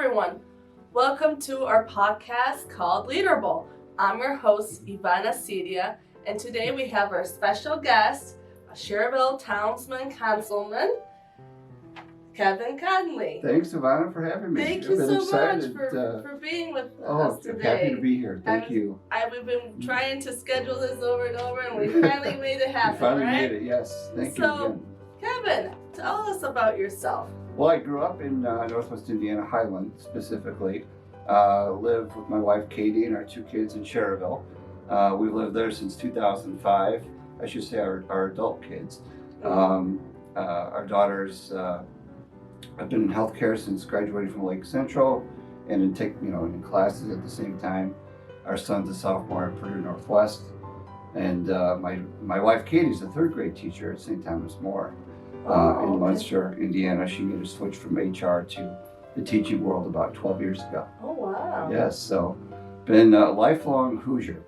everyone. Welcome to our podcast called Leaderable. I'm your host, Ivana Sedia, and today we have our special guest, Schererville Councilman, Kevin Connelly. Thanks, Ivana, for having me. Thank you so much for being with us today. Happy to be here. Thank you. We've been trying to schedule this over and over, and we finally made it happen, We finally right? made it, yes. Thank you again. Kevin, tell us about yourself. Well, I grew up in Northwest Indiana, Highland specifically. Lived with my wife, Katie, and our two kids in Schererville. We've lived there since 2005. I should say our adult kids. Our daughters have been in healthcare since graduating from Lake Central, and in classes at the same time. Our son's a sophomore at Purdue Northwest, and my wife, Katie's a third grade teacher at St. Thomas More. In Munster, Indiana. She made a switch from HR to the teaching world about 12 years ago. Oh, wow. Yes, so been a lifelong Hoosier.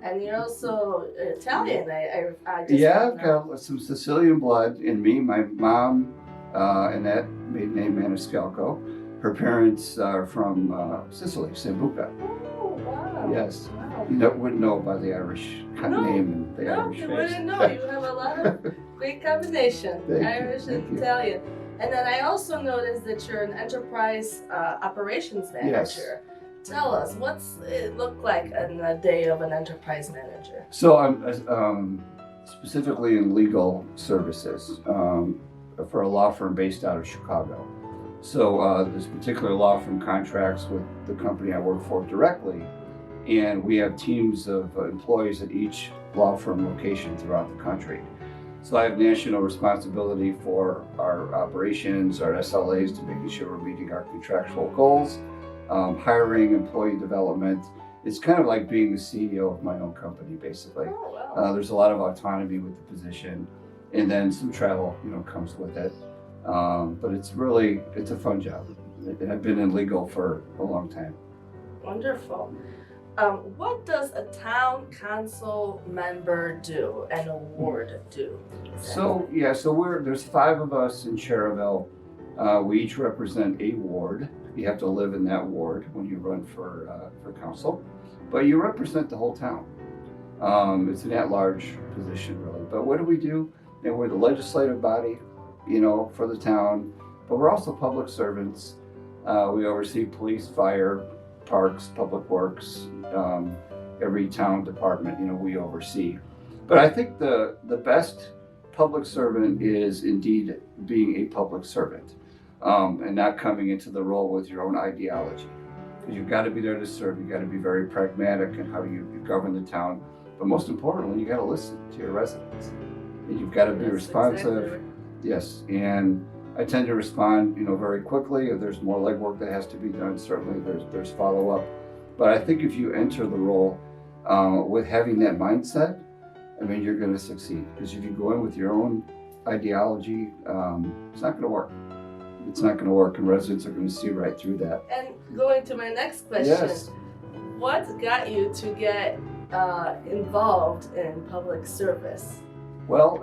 And you're also Italian, I just I've got some Sicilian blood in me. My mom, Annette, maiden name Maniscalco. Her parents are from Sicily, Sambuca. Oh, wow. Yes. Wow. You wouldn't know by the Irish name and the Irish face. No, you wouldn't know. You have a lot of great combination, Irish and Italian. And then I also noticed that you're an enterprise operations manager. Yes. Tell us, what's it look like in a day of an enterprise manager? So I'm specifically in legal services for a law firm based out of Chicago. So this particular law firm contracts with the company I work for directly, and we have teams of employees at each law firm location throughout the country. So I have national responsibility for our operations, our SLAs, to making sure we're meeting our contractual goals, hiring, employee development. It's kind of like being the CEO of my own company, basically. Oh, wow. There's a lot of autonomy with the position, and then some travel, comes with it. But it's a fun job. And I've been in legal for a long time. Wonderful. What does a town council member do, an award do? So there's 5 of us in Schererville. We each represent a ward. You have to live in that ward when you run for council, but you represent the whole town. It's an at-large position, really. But what do we do? We're the legislative body, for the town, but we're also public servants. We oversee police, fire, parks, public works, every town department, we oversee. But I think the best public servant is indeed being a public servant, and not coming into the role with your own ideology. Because you've got to be there to serve. You've got to be very pragmatic in how you govern the town. But most importantly, you got to listen to your residents. And you've got to be responsive. Exactly. Yes, and I tend to respond, very quickly. If there's more legwork that has to be done, certainly there's follow-up. But I think if you enter the role with having that mindset, you're going to succeed. Because if you go in with your own ideology, it's not going to work. It's not going to work, and residents are going to see right through that. And going to my next question, Yes. What got you to get involved in public service? Well,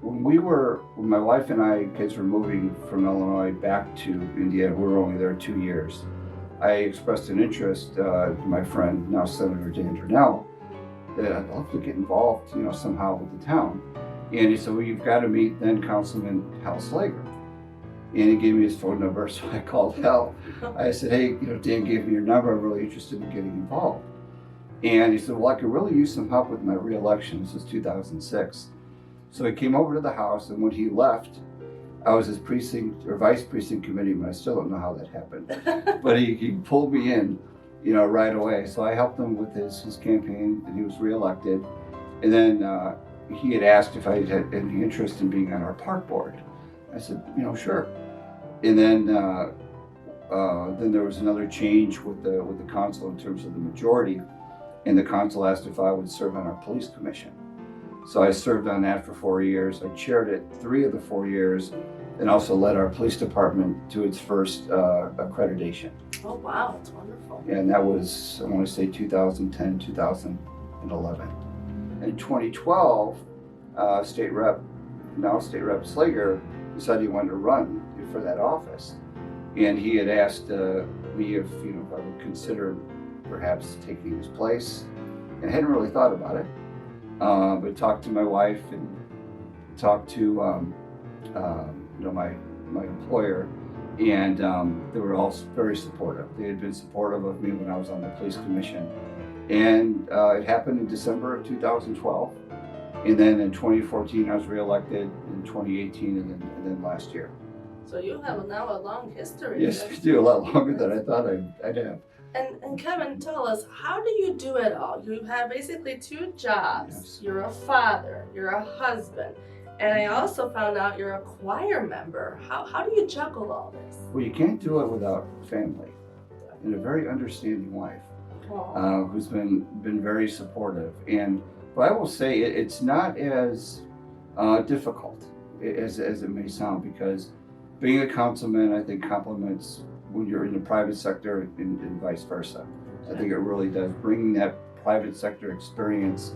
when my wife and kids were moving from Illinois back to Indiana, we were only there 2 years. I expressed an interest to my friend, now Senator Dan Darnell, that I'd love to get involved, somehow with the town. And he said, well, you've got to meet then Councilman Hal Slager. And he gave me his phone number, so I called Hal. I said, hey, Dan gave me your number. I'm really interested in getting involved. And he said, well, I could really use some help with my re-election. This was 2006. So he came over to the house, and when he left, I was his vice precinct committeeman. I still don't know how that happened. But he pulled me in, right away. So I helped him with his campaign, and he was reelected. And then he had asked if I had any interest in being on our park board. I said, sure. And then there was another change with the council in terms of the majority, and the council asked if I would serve on our police commission. So I served on that for 4 years. I chaired it 3 of the 4 years, and also led our police department to its first accreditation. Oh, wow, that's wonderful. And that was, I want to say, 2010, 2011. In 2012, State Rep Slager decided he wanted to run for that office. And he had asked me if if I would consider perhaps taking his place, and I hadn't really thought about it. But talked to my wife and talked to my employer, and they were all very supportive. They had been supportive of me when I was on the police commission, and it happened in December of 2012, and then in 2014 I was reelected, in 2018, and then last year. So you have now a long history. Yes, I do, a lot longer than I thought I'd have. And Kevin, tell us, how do you do it all? You have basically 2 jobs. Yes. You're a father, you're a husband, and I also found out you're a choir member. How do you juggle all this? Well, you can't do it without family and a very understanding wife who's been very supportive. But I will say it's not as difficult as it may sound, because being a councilman, I think, complements when you're in the private sector and vice versa. I think it really does, bringing that private sector experience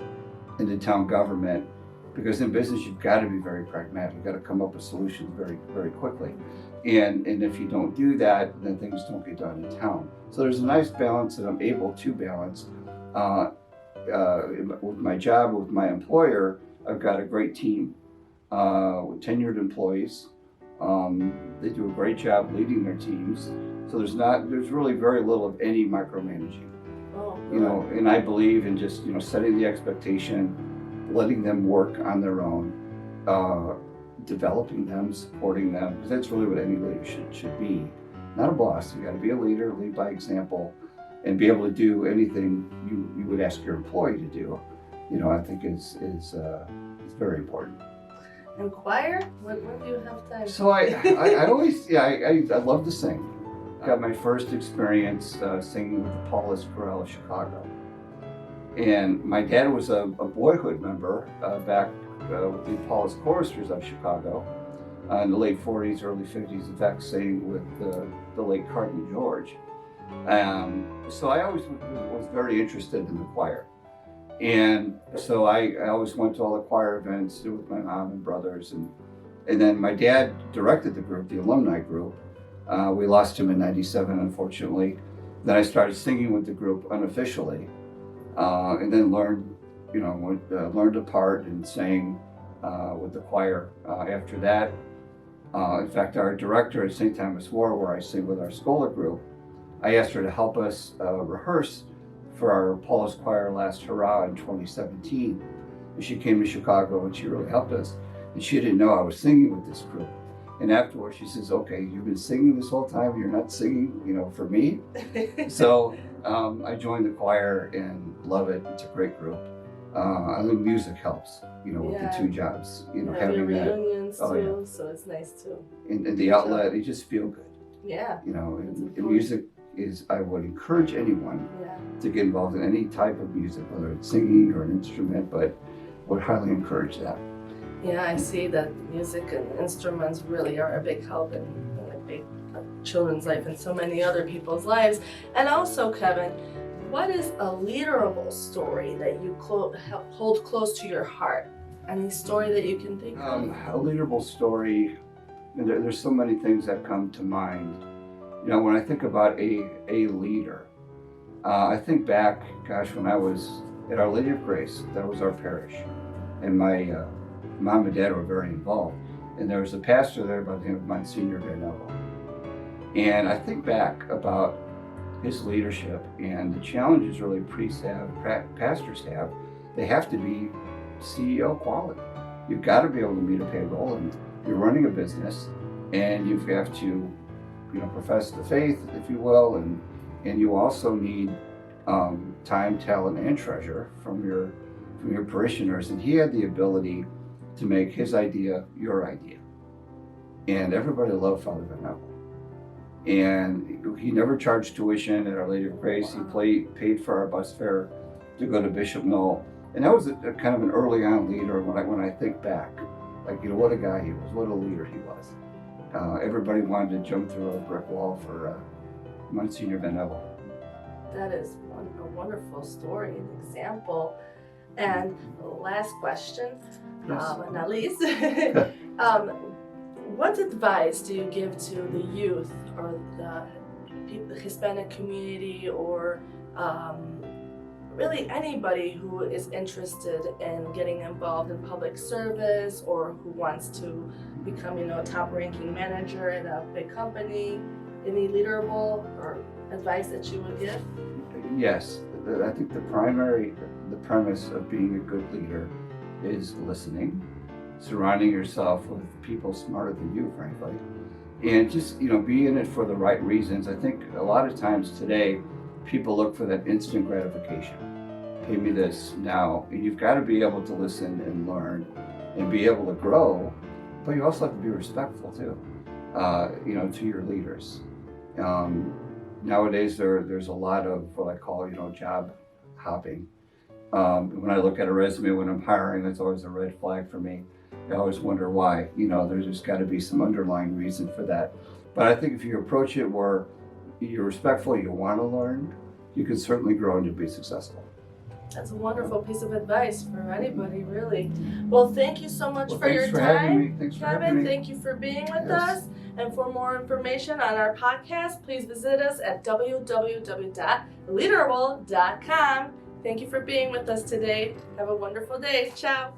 into town government, because in business you've got to be very pragmatic. You've got to come up with solutions very, very quickly. And if you don't do that, then things don't get done in town. So there's a nice balance that I'm able to balance. With my job, with my employer, I've got a great team with tenured employees. They do a great job leading their teams. So there's really very little of any micromanaging. Oh, And I believe in just, setting the expectation, letting them work on their own, developing them, supporting them, because that's really what any leader should be. Not a boss. You got to be a leader, lead by example, and be able to do anything you would ask your employee to do. I think is very important. And choir? When do you have time? So I always, I love to sing. Got my first experience singing with the Paulist Chorale of Chicago. And my dad was a boyhood member back with the Paulist Choristers of Chicago in the late 40s, early 50s, in fact, sang with the late Cardinal George. So I always was very interested in the choir. And so I always went to all the choir events with my mom and brothers. And then my dad directed the group, the alumni group. We lost him in '97, unfortunately. Then I started singing with the group unofficially. And then learned a part and sang with the choir after that. In fact, our director at St. Thomas War, where I sing with our scholar group, I asked her to help us rehearse for our Paulist Choir Last Hurrah in 2017. And she came to Chicago and she really helped us. And she didn't know I was singing with this group. And afterwards she says, "Okay, you've been singing this whole time, you're not singing, for me." So I joined the choir and love it. It's a great group. I think music helps, with the 2 jobs, having that. Reunions too, so it's nice too. And the outlet, you just feel good. Yeah. And music is, I would encourage anyone to get involved in any type of music, whether it's singing or an instrument, but would highly encourage that. Yeah, I see that music and instruments really are a big help in a big children's life and so many other people's lives. And also, Kevin, what is a leaderable story that you hold close to your heart? Any story that you can think of? A leaderable story, there's so many things that come to mind. When I think about a leader, I think back, when I was at Our Lady of Grace, that was our parish, and my mom and dad were very involved. And there was a pastor there by the name of Monsignor Connelly. And I think back about his leadership and the challenges really priests have, pastors have. They have to be CEO quality. You've got to be able to meet a payroll, and you're running a business, and you have to, profess the faith, if you will, and you also need time, talent, and treasure from your parishioners. And he had the ability to make his idea your idea. And everybody loved Father Van. And he never charged tuition at Our Lady of Grace. He paid for our bus fare to go to Bishop Knoll. And that was a kind of an early on leader when I think back. What a guy he was, what a leader he was. Everybody wanted to jump through a brick wall for Monsignor Connelly. That is a wonderful story, an example. And last question, Yes. but not least, what advice do you give to the youth or the Hispanic community, or really anybody who is interested in getting involved in public service, or who wants to become, a top-ranking manager in a big company? Any leaderable or advice that you would give? Yes, I think the premise of being a good leader is listening, surrounding yourself with people smarter than you, frankly, and just, be in it for the right reasons. I think a lot of times today, people look for that instant gratification. Pay me this now. And you've got to be able to listen and learn and be able to grow, but you also have to be respectful too, to your leaders. Nowadays, there's a lot of what I call, job hopping. When I look at a resume when I'm hiring, that's always a red flag for me. I always wonder why. There's just got to be some underlying reason for that. But I think if you approach it where you're respectful, you want to learn, you can certainly grow and you'll be successful. That's a wonderful piece of advice for anybody, really. Well, thank you so much for your time, Thanks for Kevin. having me. Thank you for being with us. And for more information on our podcast, please visit us at www.leaderable.com. Thank you for being with us today. Have a wonderful day. Ciao.